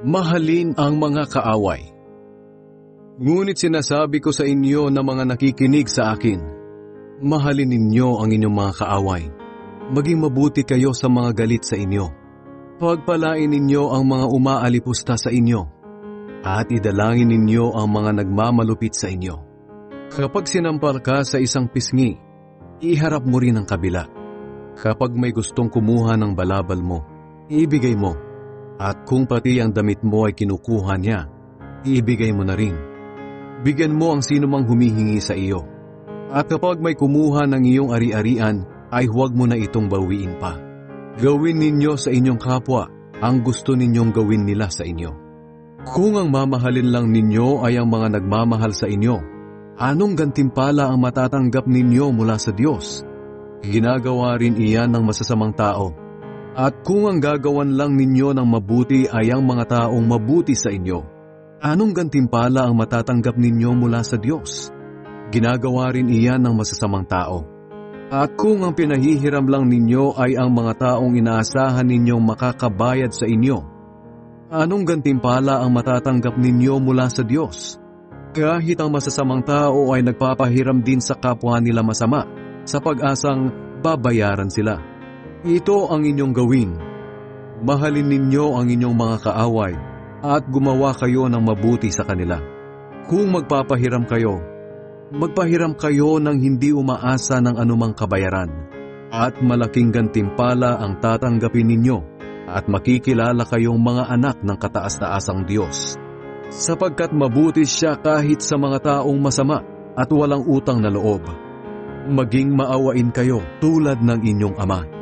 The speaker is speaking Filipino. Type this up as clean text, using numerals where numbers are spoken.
Mahalin ang mga kaaway. Ngunit sinasabi ko sa inyo na mga nakikinig sa akin, mahalin ninyo ang inyong mga kaaway. Maging mabuti kayo sa mga galit sa inyo. Pagpalain ninyo ang mga umaalipusta sa inyo, at idalangin ninyo ang mga nagmamalupit sa inyo. Kapag sinampal ka sa isang pisngi, iharap mo rin ang kabila. Kapag may gustong kumuha ng balabal mo, ibigay mo. At kung pati ang damit mo ay kinukuha niya, ibigay mo na rin. Bigyan mo ang sinumang humihingi sa iyo. At kapag may kumuha ng iyong ari-arian, ay huwag mo na itong bawiin pa. Gawin ninyo sa inyong kapwa ang gusto ninyong gawin nila sa inyo. Kung ang mamahalin lang ninyo ay ang mga nagmamahal sa inyo, anong gantimpala ang matatanggap ninyo mula sa Diyos? Ginagawa rin iyan ng masasamang tao. At kung ang gagawan lang ninyo ng mabuti ay ang mga taong mabuti sa inyo, anong gantimpala ang matatanggap ninyo mula sa Diyos? Ginagawa rin iyan ng masasamang tao. At kung ang pinahihiram lang ninyo ay ang mga taong inaasahan ninyong makakabayad sa inyo, anong gantimpala ang matatanggap ninyo mula sa Diyos? Kahit ang masasamang tao ay nagpapahiram din sa kapwa nila masama, sa pag-asang babayaran sila. Ito ang inyong gawin. Mahalin ninyo ang inyong mga kaaway at gumawa kayo ng mabuti sa kanila. Kung magpapahiram kayo ng hindi umaasa ng anumang kabayaran, at malaking gantimpala ang tatanggapin ninyo, at makikilala kayong mga anak ng kataas-taasang Diyos. Sapagkat mabuti siya kahit sa mga taong masama at walang utang na loob. Maging maawain kayo tulad ng inyong Ama.